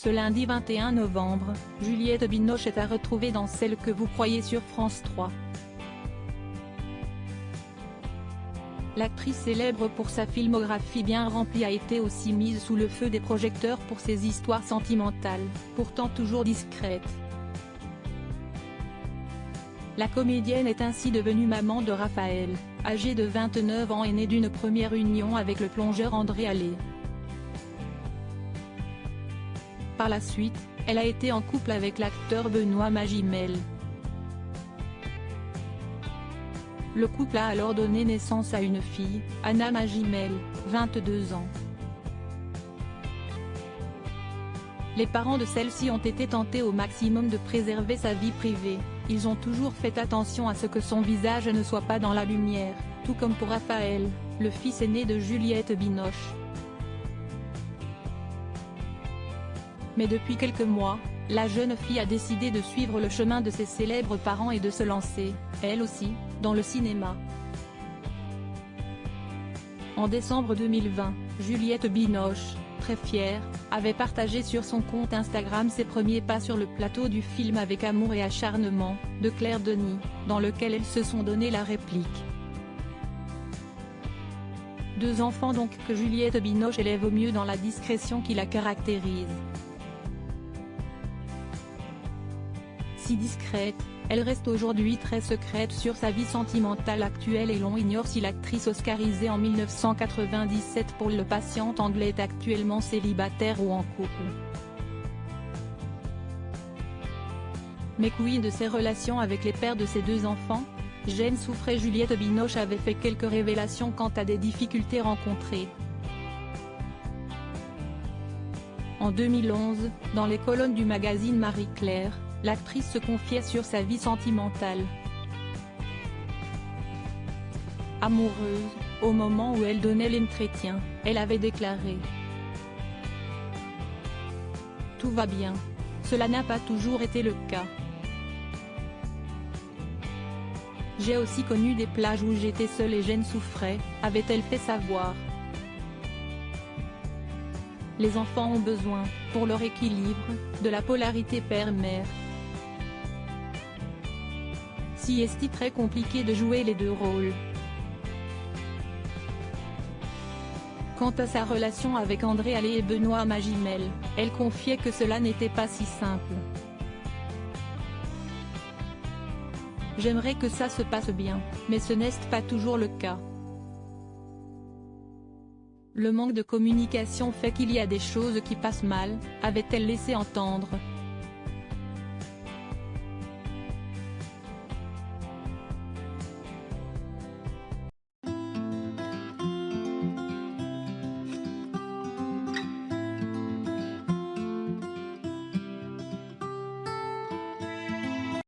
Ce lundi 21 novembre, Juliette Binoche est à retrouver dans Celle que vous croyez sur France 3. L'actrice célèbre pour sa filmographie bien remplie a été aussi mise sous le feu des projecteurs pour ses histoires sentimentales, pourtant toujours discrètes. La comédienne est ainsi devenue maman de Raphaël, âgé de 29 ans et né d'une première union avec le plongeur André Allais. Par la suite, elle a été en couple avec l'acteur Benoît Magimel. Le couple a alors donné naissance à une fille, Anna Magimel, 22 ans. Les parents de celle-ci ont été tentés au maximum de préserver sa vie privée, ils ont toujours fait attention à ce que son visage ne soit pas dans la lumière, tout comme pour Raphaël, le fils aîné de Juliette Binoche. Mais depuis quelques mois, la jeune fille a décidé de suivre le chemin de ses célèbres parents et de se lancer, elle aussi, dans le cinéma. En décembre 2020, Juliette Binoche, très fière, avait partagé sur son compte Instagram ses premiers pas sur le plateau du film Avec amour et acharnement, de Claire Denis, dans lequel elles se sont donné la réplique. Deux enfants donc que Juliette Binoche élève au mieux dans la discrétion qui la caractérise. Si discrète, elle reste aujourd'hui très secrète sur sa vie sentimentale actuelle et l'on ignore si l'actrice oscarisée en 1997 pour Le Patient anglais est actuellement célibataire ou en couple. Mais quid de ses relations avec les pères de ses deux enfants? Jane Souffret. Juliette Binoche avait fait quelques révélations quant à des difficultés rencontrées. En 2011, dans les colonnes du magazine Marie-Claire, l'actrice se confiait sur sa vie sentimentale. Amoureuse, au moment où elle donnait l'entretien, elle avait déclaré : « Tout va bien. Cela n'a pas toujours été le cas. J'ai aussi connu des plages où j'étais seule et Jane Souffret, avait-elle fait savoir. Les enfants ont besoin, pour leur équilibre, de la polarité père-mère. Si est-il très compliqué de jouer les deux rôles. » Quant à sa relation avec André Allais et Benoît Magimel, elle confiait que cela n'était pas si simple. « J'aimerais que ça se passe bien, mais ce n'est pas toujours le cas. Le manque de communication fait qu'il y a des choses qui passent mal, avait-elle laissé entendre.